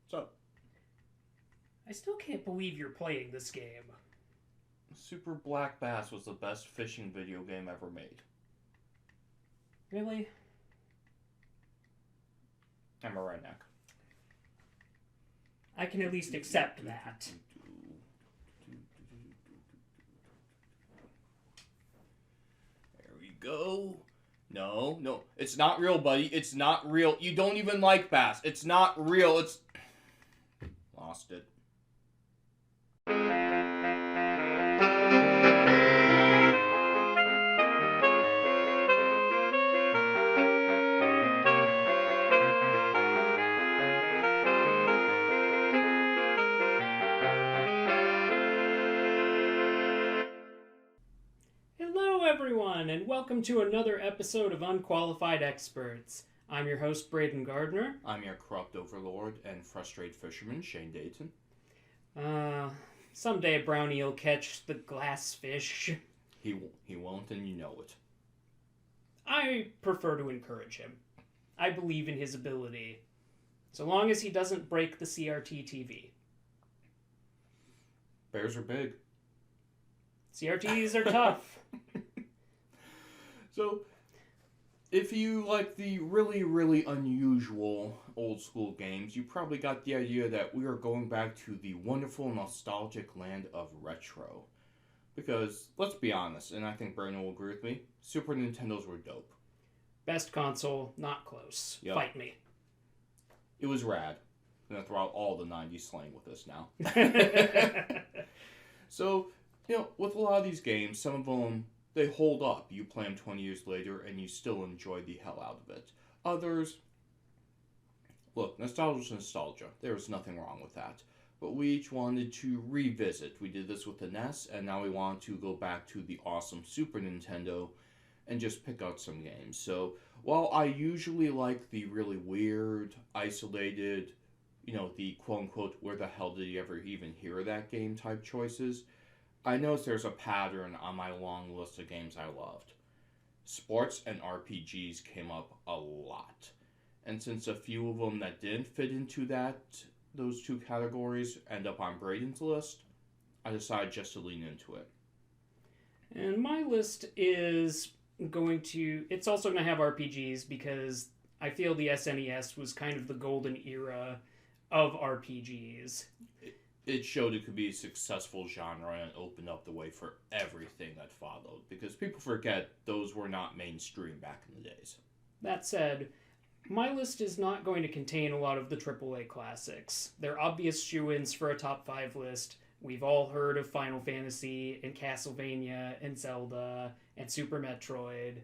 So, I still can't believe you're playing this game. Super Black Bass was the best fishing video game ever made. Really? I'm a redneck. I can at least accept that. There we go. No. It's not real, buddy. It's not real. You don't even like bass. It's not real. It's... Lost it. Hello, everyone, and welcome to another episode of Unqualified Experts. I'm your host, Braden Gardner. I'm your corrupt overlord and frustrated fisherman, Shane Dayton. Someday Brownie will catch the glass fish. He won't, and you know it. I prefer to encourage him. I believe in his ability. So long as he doesn't break the CRT TV. Bears are big. CRTs are tough. So, if you like the really, really unusual old school games, you probably got the idea that we are going back to the wonderful, nostalgic land of retro. Because, let's be honest, and I think Braden will agree with me, Super Nintendos were dope. Best console, not close. Yep. Fight me. It was rad. I'm going to throw out all the 90s slang with this now. So, with a lot of these games, some of them, they hold up. You play them 20 years later, and you still enjoy the hell out of it. Others, look, nostalgia is nostalgia. There was nothing wrong with that. But we each wanted to revisit. We did this with the NES, and now we want to go back to the awesome Super Nintendo and just pick out some games. So, while I usually like the really weird, isolated, the quote-unquote, where the hell did you ever even hear that game type choices, I noticed there's a pattern on my long list of games I loved. Sports and RPGs came up a lot. And since a few of them that didn't fit into those two categories end up on Braden's list, I decided just to lean into it. And my list is it's also going to have RPGs because I feel the SNES was kind of the golden era of RPGs. It showed it could be a successful genre and opened up the way for everything that followed. Because people forget those were not mainstream back in the days. That said, my list is not going to contain a lot of the AAA classics. They're obvious shoo-ins for a top 5 list. We've all heard of Final Fantasy and Castlevania and Zelda and Super Metroid.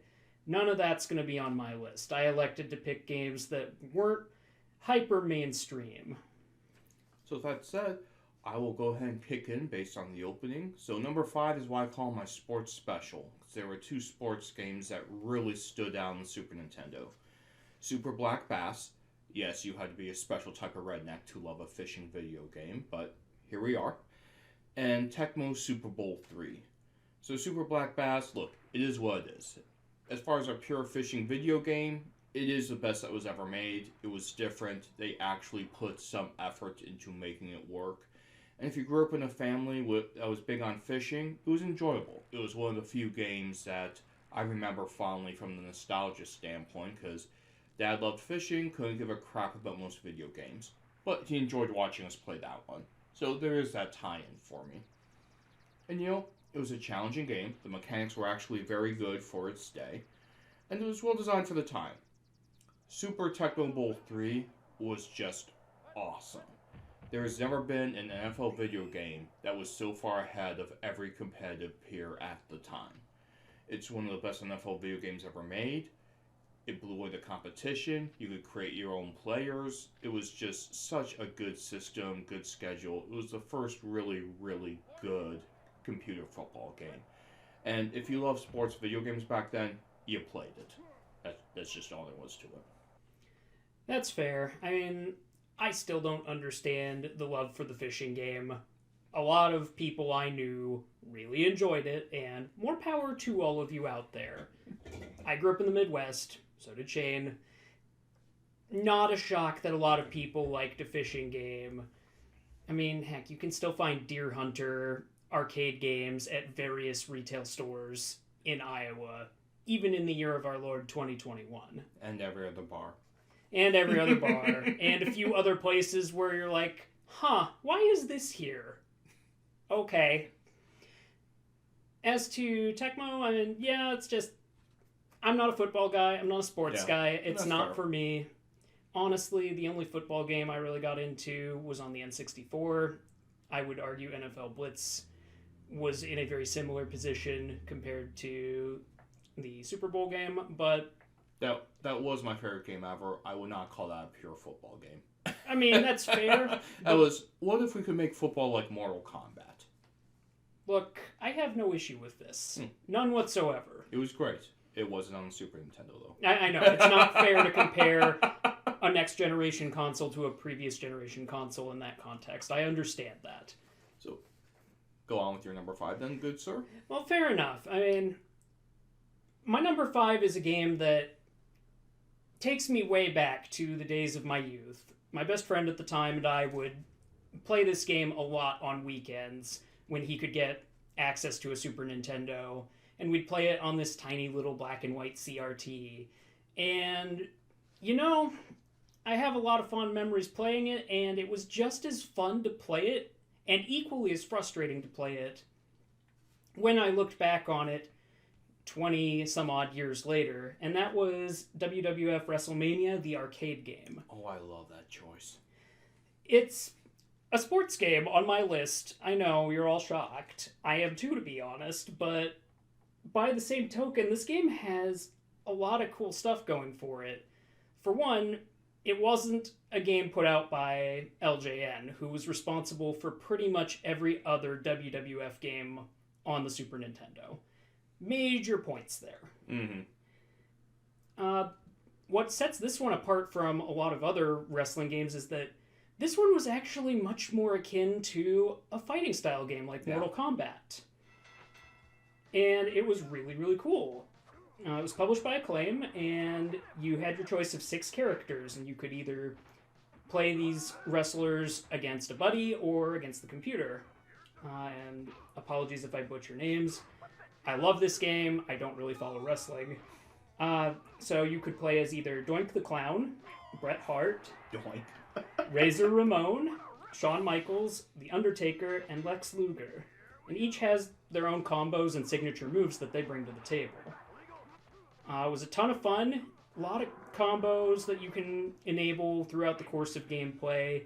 None of that's going to be on my list. I elected to pick games that weren't hyper mainstream. So that said, I will go ahead and kick in based on the opening. So number 5 is what I call my sports special. There were 2 sports games that really stood out on the Super Nintendo. Super Black Bass. Yes, you had to be a special type of redneck to love a fishing video game, but here we are. And Tecmo Super Bowl 3. So Super Black Bass, look, it is what it is. As far as a pure fishing video game, it is the best that was ever made. It was different. They actually put some effort into making it work. And if you grew up in a family that was big on fishing, it was enjoyable. It was one of the few games that I remember fondly from the nostalgia standpoint, because Dad loved fishing, couldn't give a crap about most video games. But he enjoyed watching us play that one. So there is that tie-in for me. And it was a challenging game. The mechanics were actually very good for its day. And it was well designed for the time. Super Tecmo Bowl 3 was just awesome. There has never been an NFL video game that was so far ahead of every competitive peer at the time. It's one of the best NFL video games ever made. It blew away the competition. You could create your own players. It was just such a good system, good schedule. It was the first really, really good computer football game. And if you loved sports video games back then, you played it. That's just all there was to it. That's fair. I mean, I still don't understand the love for the fishing game a lot of people I knew really enjoyed it, and more power to all of you out there. I grew up in the Midwest, so did Shane. Not a shock that a lot of people liked a fishing game. I mean, heck, you can still find Deer Hunter arcade games at various retail stores in Iowa, even in the year of our Lord 2021. And every other bar. And every other bar. And a few other places where you're like, huh, why is this here? Okay. As to Tecmo, I mean, yeah, it's just, I'm not a football guy. I'm not a sports guy. It's not for me. Honestly, the only football game I really got into was on the N64. I would argue NFL Blitz was in a very similar position compared to the Super Bowl game, but that was my favorite game ever. I would not call that a pure football game. I mean, that's fair. What if we could make football like Mortal Kombat? Look, I have no issue with this. None whatsoever. It was great. It wasn't on the Super Nintendo, though. I know. It's not fair to compare a next-generation console to a previous-generation console in that context. I understand that. So, go on with your number 5 then, good sir. Well, fair enough. I mean, my number 5 is a game that takes me way back to the days of my youth. My best friend at the time and I would play this game a lot on weekends when he could get access to a Super Nintendo, and we'd play it on this tiny little black and white CRT. And, you know, I have a lot of fond memories playing it, and it was just as fun to play it, and equally as frustrating to play it, when I looked back on it 20-some-odd years later, and that was WWF Wrestlemania, the arcade game. Oh, I love that choice. It's a sports game on my list. I know, you're all shocked. I am too, to be honest, but by the same token, this game has a lot of cool stuff going for it. For one, it wasn't a game put out by LJN, who was responsible for pretty much every other WWF game on the Super Nintendo. Major points there. Mm-hmm. What sets this one apart from a lot of other wrestling games is that this one was actually much more akin to a fighting style game like Mortal Kombat. And it was really, really cool. It was published by Acclaim, and you had your choice of 6 characters, and you could either play these wrestlers against a buddy or against the computer. And apologies if I butcher names. I love this game. I don't really follow wrestling. So you could play as either Doink the Clown, Bret Hart, Doink. Razor Ramon, Shawn Michaels, The Undertaker, and Lex Luger. And each has their own combos and signature moves that they bring to the table. It was a ton of fun. A lot of combos that you can enable throughout the course of gameplay.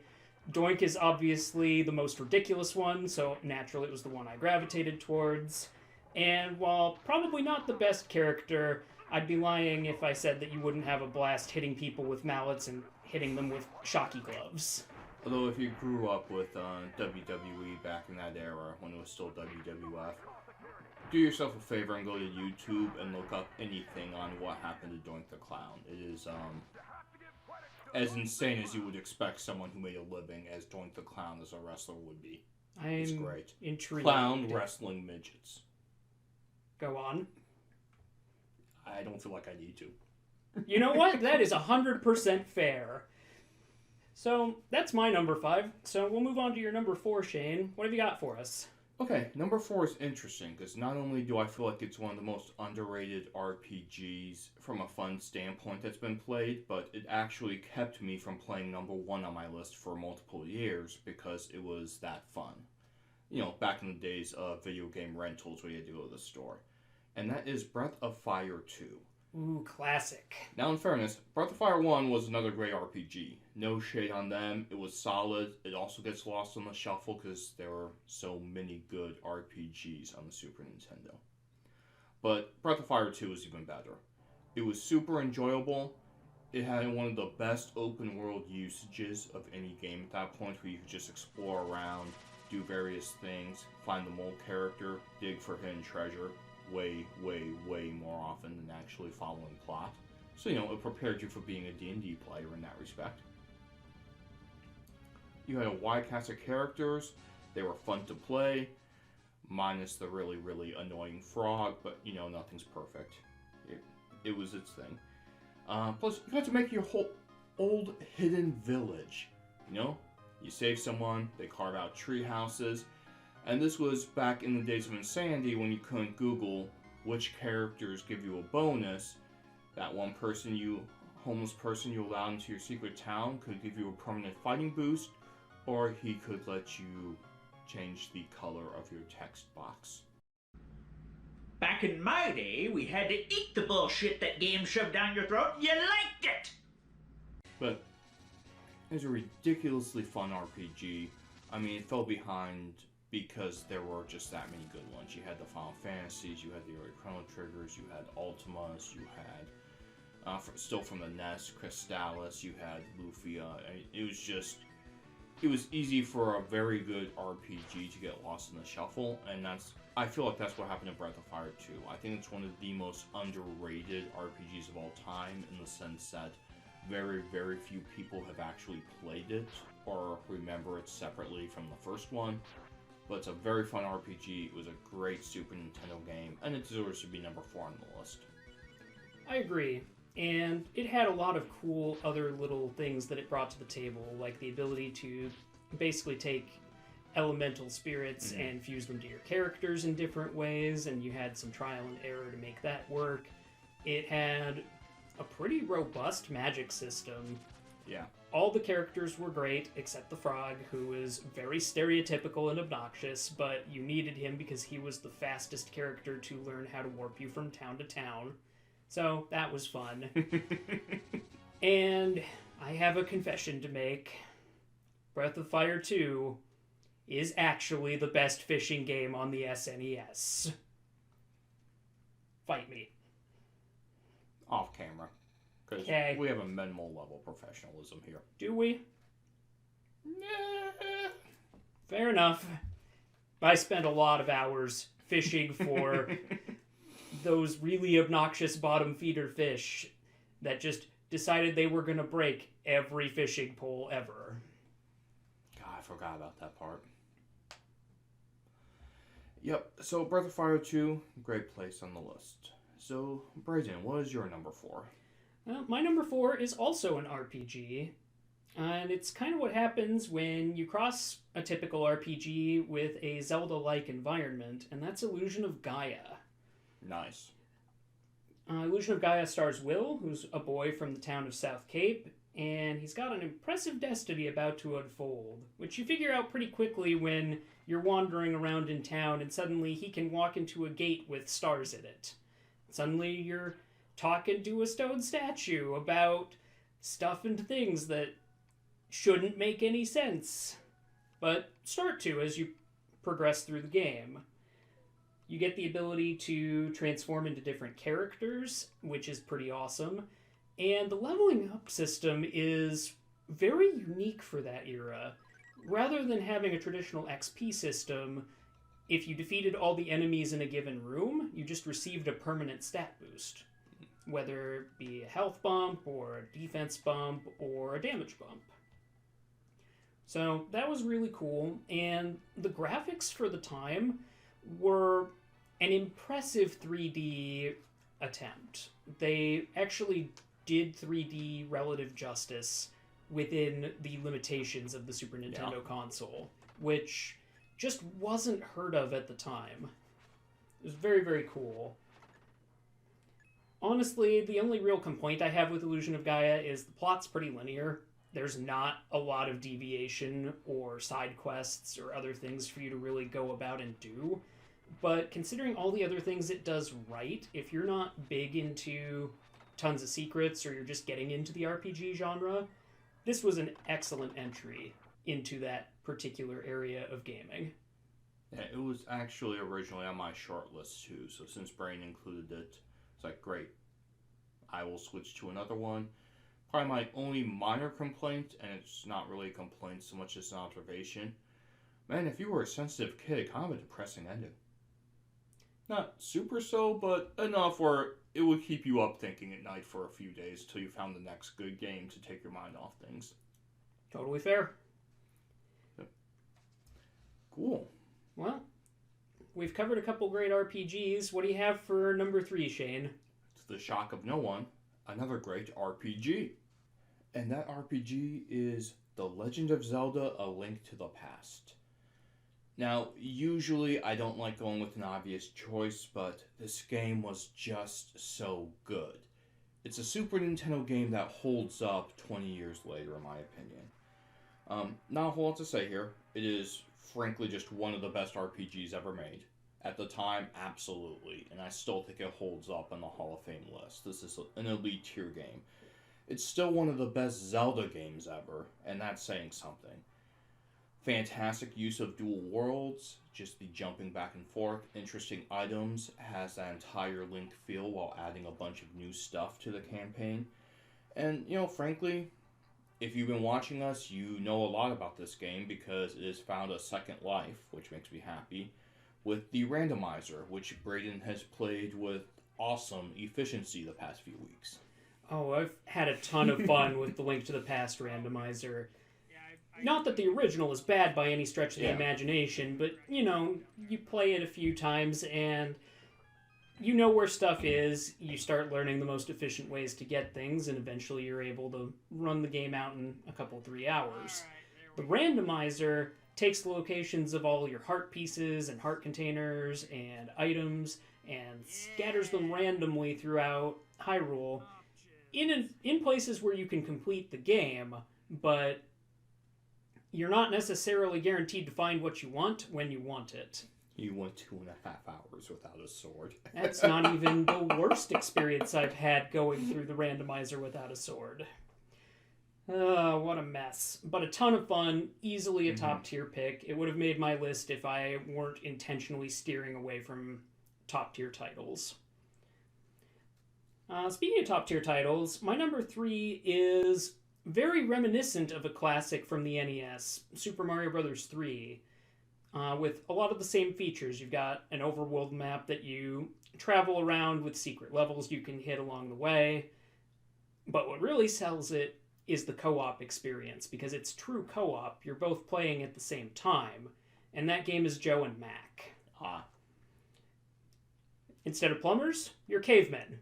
Doink is obviously the most ridiculous one, so naturally it was the one I gravitated towards. And while probably not the best character, I'd be lying if I said that you wouldn't have a blast hitting people with mallets and hitting them with shocky gloves. Although if you grew up with WWE back in that era, when it was still WWF, do yourself a favor and go to YouTube and look up anything on what happened to Doink the Clown. It is as insane as you would expect someone who made a living as Doink the Clown as a wrestler would be. It's great. Intrigued. Clown wrestling midgets. Go on. I don't feel like I need to. You know what? That is 100% fair. So, that's my number 5. So, we'll move on to your number 4, Shane. What have you got for us? Okay, number 4 is interesting, because not only do I feel like it's one of the most underrated RPGs from a fun standpoint that's been played, but it actually kept me from playing number 1 on my list for multiple years, because it was that fun. You know, back in the days of video game rentals where you had to go to the store. And that is Breath of Fire 2. Ooh, classic. Now, in fairness, Breath of Fire 1 was another great RPG. No shade on them. It was solid. It also gets lost on the shuffle because there were so many good RPGs on the Super Nintendo. But Breath of Fire 2 was even better. It was super enjoyable. It had one of the best open world usages of any game at that point, where you could just explore around, do various things, find the mole character, dig for hidden treasure, way more often than actually following plot. So, you know, it prepared you for being a D&D player in that respect. You had a wide cast of characters. They were fun to play, minus the really, really annoying frog, but, nothing's perfect. It was its thing. Plus, you got to make your whole old hidden village. You save someone, they carve out tree houses, and this was back in the days of Insanity when you couldn't Google which characters give you a bonus. That one homeless person you allowed into your secret town could give you a permanent fighting boost, or he could let you change the color of your text box. Back in my day, we had to eat the bullshit that game shoved down your throat. You liked it! But it was a ridiculously fun RPG. I mean, it fell behind because there were just that many good ones. You had the Final Fantasies, you had the early Chrono Triggers, you had Ultimas, you had, still from the NES, Crystallis, you had Luffia. It was easy for a very good RPG to get lost in the shuffle, and I feel like that's what happened in Breath of Fire 2. I think it's one of the most underrated RPGs of all time, in the sense that very, very few people have actually played it or remember it separately from the first one. But it's a very fun RPG. It was a great Super Nintendo game, and it deserves to be number 4 on the list. I agree. And it had a lot of cool other little things that it brought to the table, like the ability to basically take elemental spirits and fuse them to your characters in different ways, and you had some trial and error to make that work. It had a pretty robust magic system. Yeah. All the characters were great, except the frog, who was very stereotypical and obnoxious, but you needed him because he was the fastest character to learn how to warp you from town to town. So, that was fun. And I have a confession to make. Breath of Fire 2 is actually the best fishing game on the SNES. Fight me. Off camera. Because we have a minimal level professionalism here. Do we? Nah. Fair enough. I spent a lot of hours fishing for those really obnoxious bottom feeder fish that just decided they were going to break every fishing pole ever. God, I forgot about that part. Yep, so Breath of Fire 2, great place on the list. So, Braden, what is your number 4? My number 4 is also an RPG, and it's kind of what happens when you cross a typical RPG with a Zelda-like environment, and that's Illusion of Gaia. Nice. Illusion of Gaia stars Will, who's a boy from the town of South Cape, and he's got an impressive destiny about to unfold, which you figure out pretty quickly when you're wandering around in town and suddenly he can walk into a gate with stars in it. Suddenly you're talking to a stone statue about stuff and things that shouldn't make any sense, but start to as you progress through the game. You get the ability to transform into different characters, which is pretty awesome, and the leveling up system is very unique for that era. Rather than having a traditional XP system, if you defeated all the enemies in a given room, you just received a permanent stat boost. Whether it be a health bump, or a defense bump, or a damage bump. So that was really cool, and the graphics for the time were an impressive 3D attempt. They actually did 3D relative justice within the limitations of the Super Nintendo console, which just wasn't heard of at the time. It was very, very cool. Honestly, the only real complaint I have with Illusion of Gaia is the plot's pretty linear. There's not a lot of deviation or side quests or other things for you to really go about and do. But considering all the other things it does right, if you're not big into tons of secrets or you're just getting into the RPG genre, this was an excellent entry into that particular area of gaming. Yeah, it was actually originally on my short list too, so since Brain included it, it's like, great, I will switch to another one. Probably my only minor complaint, and it's not really a complaint so much as an observation. Man, if you were a sensitive kid, kind of a depressing ending. Not super so, but enough where it would keep you up thinking at night for a few days till you found the next good game to take your mind off things. Totally fair. Yep. Cool. Well, we've covered a couple great RPGs. What do you have for number 3, Shane? To the shock of no one, another great RPG. And that RPG is The Legend of Zelda: A Link to the Past. Now, usually I don't like going with an obvious choice, but this game was just so good. It's a Super Nintendo game that holds up 20 years later, in my opinion. Not a whole lot to say here. It is, frankly, just one of the best RPGs ever made. At the time, absolutely. And I still think it holds up on the Hall of Fame list. This is an elite tier game. It's still one of the best Zelda games ever, and that's saying something. Fantastic use of dual worlds, just the jumping back and forth, interesting items, has that entire Link feel while adding a bunch of new stuff to the campaign. And, frankly, if you've been watching us, you know a lot about this game because it has found a second life, which makes me happy, with the randomizer, which Braden has played with awesome efficiency the past few weeks. Oh, I've had a ton of fun with the Link to the Past randomizer. Not that the original is bad by any stretch of the imagination, but, you play it a few times and you know where stuff is, you start learning the most efficient ways to get things, and eventually you're able to run the game out in a couple, 3 hours. The randomizer takes the locations of all your heart pieces and heart containers and items and scatters them randomly throughout Hyrule in places where you can complete the game, but you're not necessarily guaranteed to find what you want when you want it. You went 2.5 hours without a sword. That's not even the worst experience I've had going through the randomizer without a sword. What a mess. But a ton of fun, easily a top tier pick. It would have made my list if I weren't intentionally steering away from top tier titles. Speaking of top tier titles, my number 3 is very reminiscent of a classic from the NES, Super Mario Bros. 3, with a lot of the same features. You've got an overworld map that you travel around with secret levels you can hit along the way. But what really sells it is the co-op experience, because it's true co-op. You're both playing at the same time, and that game is Joe and Mac. Instead of plumbers, you're cavemen.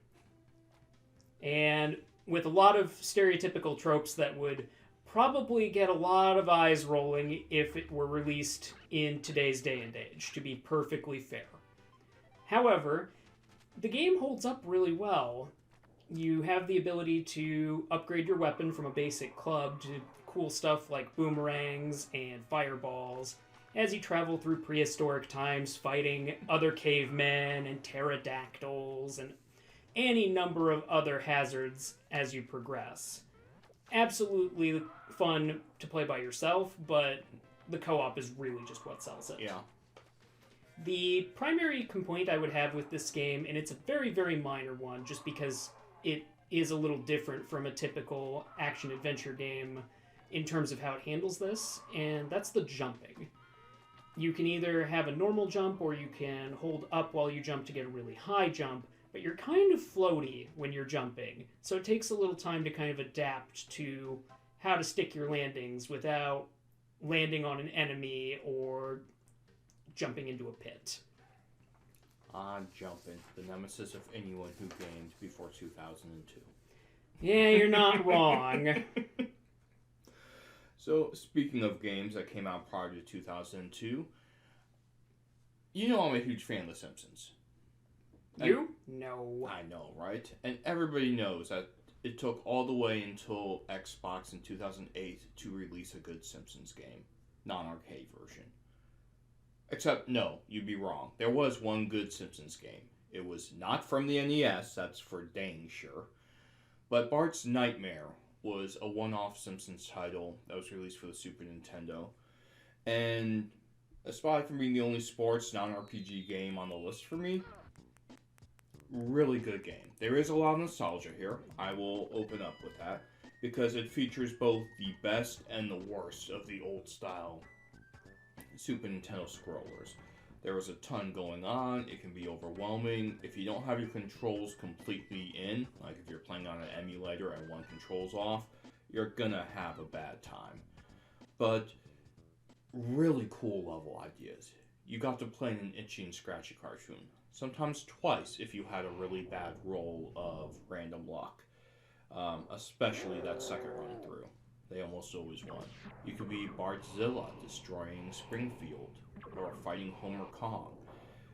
And with a lot of stereotypical tropes that would probably get a lot of eyes rolling if it were released in today's day and age, to be perfectly fair. However, the game holds up really well. You have the ability to upgrade your weapon from a basic club to cool stuff like boomerangs and fireballs as you travel through prehistoric times fighting other cavemen and pterodactyls and any number of other hazards as you progress. Absolutely fun to play by yourself, but the co-op is really just what sells it. Yeah. The primary complaint I would have with this game, and it's a very, very minor one, just because it is a little different from a typical action-adventure game in terms of how it handles this, and that's the jumping. You can either have a normal jump, or you can hold up while you jump to get a really high jump, but you're kind of floaty when you're jumping, so it takes a little time to kind of adapt to how to stick your landings without landing on an enemy or jumping into a pit. Jumping, the nemesis of anyone who gamed before 2002. Yeah, you're not wrong. So, speaking of games that came out prior to 2002, you know I'm a huge fan of The Simpsons. You? No. I know, right? And everybody knows that it took all the way until Xbox in 2008 to release a good Simpsons game. Non-arcade version. Except, no, you'd be wrong. There was one good Simpsons game. It was not from the NES, that's for dang sure. But Bart's Nightmare was a one-off Simpsons title that was released for the Super Nintendo. And aside from being the only sports non-RPG game on the list for me, really good game. There is a lot of nostalgia here. I will open up with that, because it features both the best and the worst of the old-style Super Nintendo scrollers. There is a ton going on. It can be overwhelming. If you don't have your controls completely in, like if you're playing on an emulator and one control's off, you're gonna have a bad time. But really cool level ideas. You got to play in an itchy and scratchy cartoon. Sometimes twice if you had a really bad roll of random luck. Especially that second run through. They almost always won. You could be Bartzilla destroying Springfield, or fighting Homer Kong.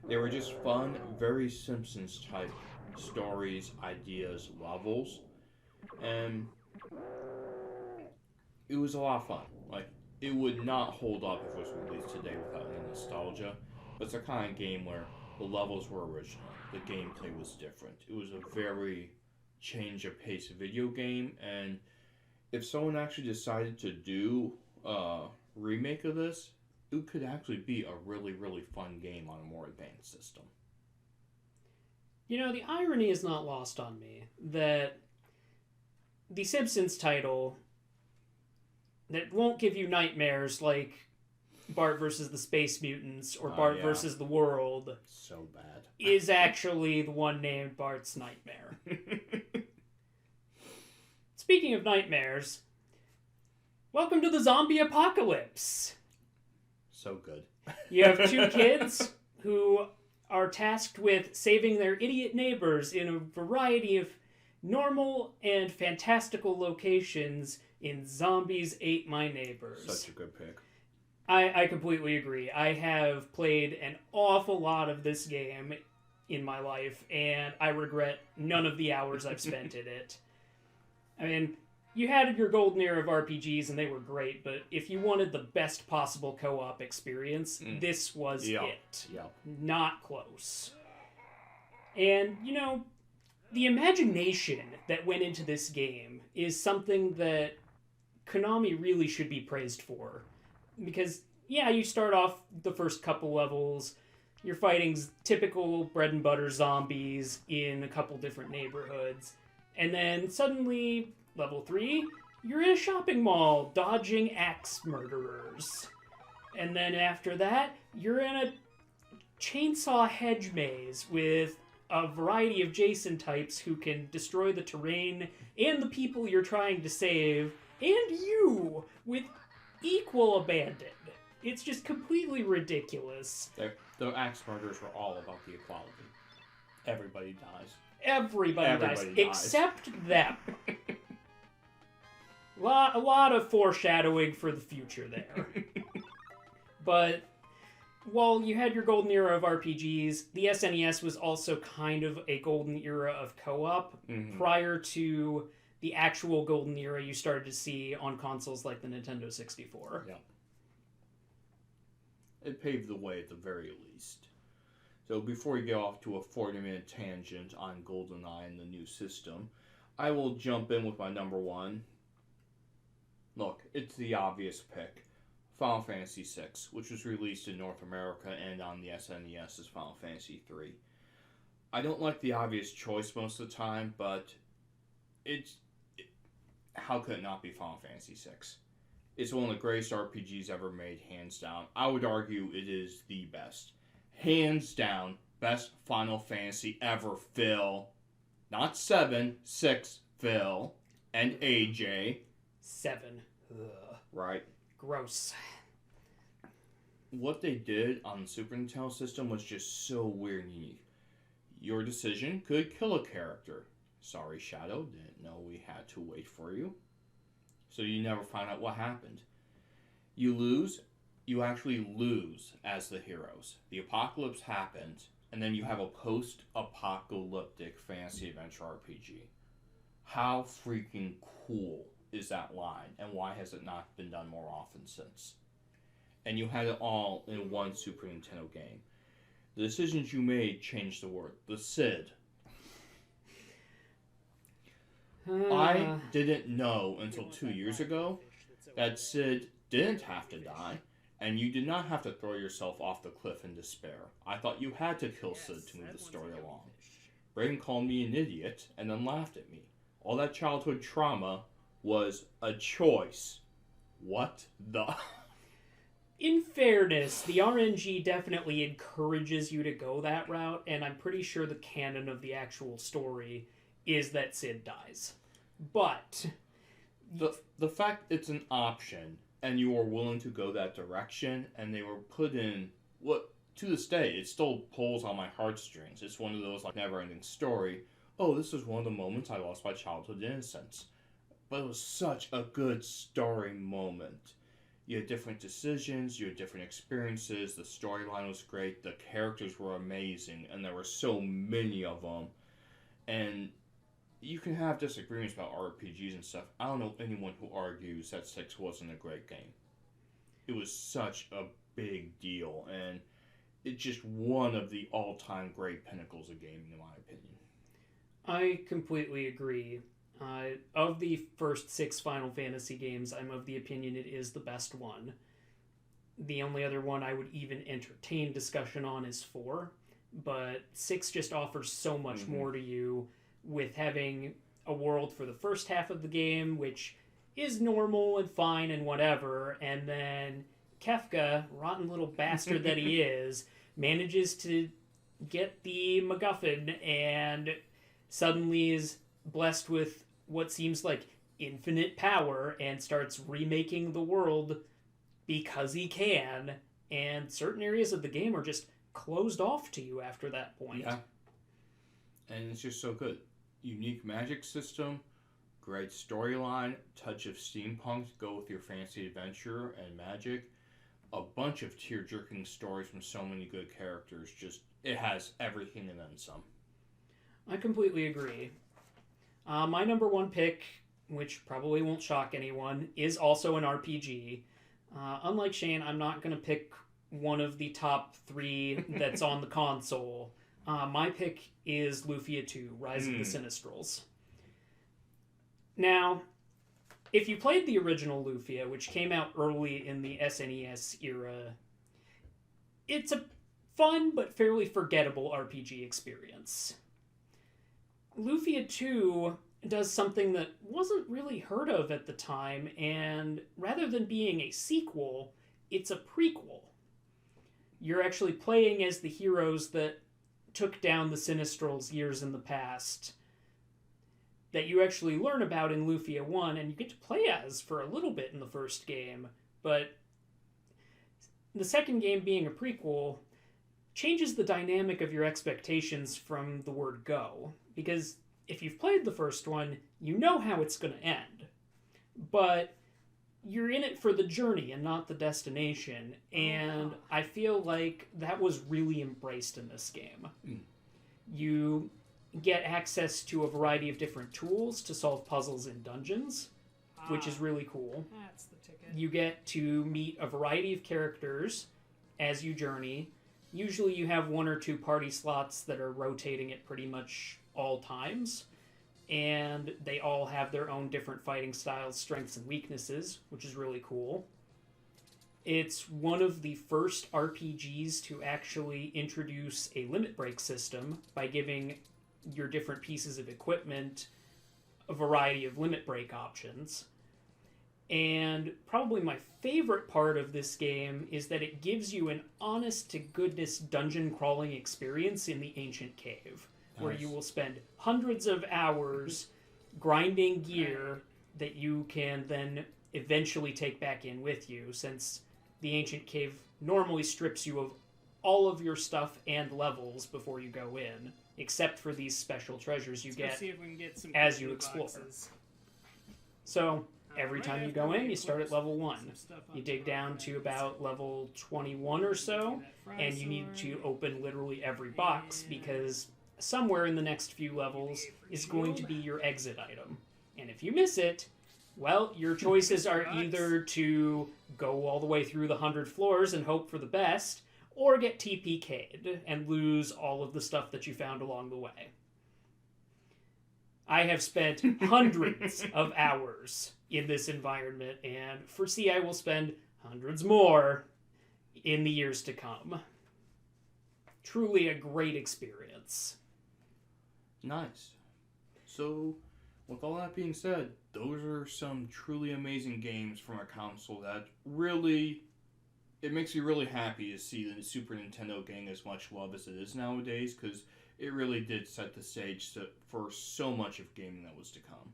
They were just fun, very Simpsons type stories, ideas, levels, and it was a lot of fun. Like, it would not hold up if it was released today without any nostalgia, but it's a kind of game where the levels were original, the gameplay was different. It was a very change of pace video game, and if someone actually decided to do a remake of this, it could actually be a really, really fun game on a more advanced system. You know, the irony is not lost on me that the Simpsons title that won't give you nightmares like Bart versus the Space Mutants or Bart versus the World so bad is actually the one named Bart's Nightmare. Speaking of nightmares, welcome to the zombie apocalypse. So good. You have two kids who are tasked with saving their idiot neighbors in a variety of normal and fantastical locations in Zombies Ate My Neighbors. Such a good pick. I completely agree. I have played an awful lot of this game in my life, and I regret none of the hours I've spent in it. I mean, you had your golden era of RPGs, and they were great, but if you wanted the best possible co-op experience, this was it. Yeah. Not close. And, you know, the imagination that went into this game is something that Konami really should be praised for. Because, yeah, you start off the first couple levels, you're fighting typical bread and butter zombies in a couple different neighborhoods, and then suddenly, level 3, you're in a shopping mall dodging axe murderers. And then after that, you're in a chainsaw hedge maze with a variety of Jason types who can destroy the terrain and the people you're trying to save, and you, with equal abandon. It's just completely ridiculous. The axe murderers were all about the equality. Everybody dies. Everybody dies. Except them. A lot of foreshadowing for the future there. But while you had your golden era of RPGs, the SNES was also kind of a golden era of co-op prior to the actual golden era you started to see on consoles like the Nintendo 64. Yeah. It paved the way at the very least. So before we get off to a 40-minute tangent on GoldenEye and the new system, I will jump in with my number one. Look, it's the obvious pick. Final Fantasy VI, which was released in North America and on the SNES as Final Fantasy III. I don't like the obvious choice most of the time, but how could it not be Final Fantasy VI? It's one of the greatest RPGs ever made, hands down. I would argue it is the best. Hands down, best Final Fantasy ever, Phil. Not 7, 6, Phil. And AJ. 7. Ugh. Right. Gross. What they did on the Super Nintendo system was just so weird and unique. Your decision could kill a character. Sorry, Shadow, didn't know we had to wait for you. So you never find out what happened. You lose, you actually lose as the heroes. The apocalypse happened, and then you have a post-apocalyptic fantasy adventure RPG. How freaking cool is that line, and why has it not been done more often since? And you had it all in one Super Nintendo game. The decisions you made changed the world. The Cid. I didn't know until 2 years ago that Cid didn't have to die, and you did not have to throw yourself off the cliff in despair. I thought you had to kill Cid to move the story along. Braden called me an idiot and then laughed at me. All that childhood trauma was a choice. What the... In fairness, the RNG definitely encourages you to go that route, and I'm pretty sure the canon of the actual story is that Cid dies. But... The fact it's an option, and you were willing to go that direction, and they were put in what, to this day, it still pulls on my heartstrings. It's one of those like never-ending story. Oh, this was one of the moments I lost my childhood innocence. But it was such a good story moment. You had different decisions, you had different experiences, the storyline was great, the characters were amazing, and there were so many of them. And you can have disagreements about RPGs and stuff. I don't know anyone who argues that 6 wasn't a great game. It was such a big deal, and it's just one of the all-time great pinnacles of gaming, in my opinion. I completely agree. Of the first 6 Final Fantasy games, I'm of the opinion it is the best one. The only other one I would even entertain discussion on is 4, but 6 just offers so much more to you, with having a world for the first half of the game, which is normal and fine and whatever, and then Kefka, rotten little bastard that he is, manages to get the MacGuffin and suddenly is blessed with what seems like infinite power and starts remaking the world because he can, and certain areas of the game are just closed off to you after that point. Yeah. And it's just so good. Unique magic system, great storyline, touch of steampunk to go with your fantasy adventure and magic, a bunch of tear-jerking stories from so many good characters. Just, it has everything and then some. I completely agree. My number 1 pick, which probably won't shock anyone, is also an RPG. Unlike Shane, I'm not going to pick one of the top 3 that's on the console. My pick is Luffia 2, Rise of the Sinistros. Now, if you played the original Luffia, which came out early in the SNES era, it's a fun but fairly forgettable RPG experience. Luffia 2 does something that wasn't really heard of at the time, and rather than being a sequel, it's a prequel. You're actually playing as the heroes that took down the Sinistros years in the past, that you actually learn about in Luffia 1, and you get to play as for a little bit in the first game, but the second game being a prequel changes the dynamic of your expectations from the word go, because if you've played the first one, you know how it's going to end, but you're in it for the journey and not the destination, and I feel like that was really embraced in this game. You get access to a variety of different tools to solve puzzles in dungeons, which is really cool. That's the ticket. You get to meet a variety of characters as you journey. Usually you have 1 or 2 party slots that are rotating at pretty much all times, and they all have their own different fighting styles, strengths, and weaknesses, which is really cool. It's one of the first RPGs to actually introduce a limit break system by giving your different pieces of equipment a variety of limit break options. And probably my favorite part of this game is that it gives you an honest-to-goodness dungeon crawling experience in the ancient cave, where you will spend hundreds of hours grinding gear that you can then eventually take back in with you, since the ancient cave normally strips you of all of your stuff and levels before you go in, except for these special treasures you Let's get see if we can get some as you loot explore. boxes. So every Might time you have go to in, you start at level 1. some stuff You up dig to our down to friends. about level 21 or so, and you need to open literally every box, because somewhere in the next few levels is going to be your exit item. And if you miss it, well, your choices are either to go all the way through the 100 floors and hope for the best, or get TPK'd and lose all of the stuff that you found along the way. I have spent hundreds of hours in this environment, and foresee I will spend hundreds more in the years to come. Truly a great experience. Nice. So, with all that being said, those are some truly amazing games from a console that really, it makes me really happy to see the Super Nintendo getting as much love as it is nowadays, because it really did set the stage for so much of gaming that was to come.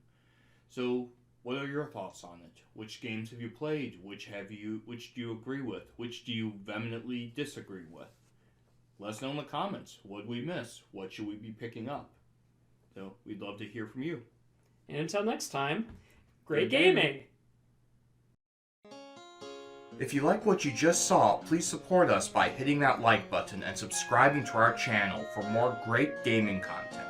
So, What are your thoughts on it? Which games have you played? Which do you agree with? Which do you vehemently disagree with? Let us know in the comments. What did we miss? What should we be picking up? So we'd love to hear from you. And until next time, great gaming! If you like what you just saw, please support us by hitting that like button and subscribing to our channel for more great gaming content.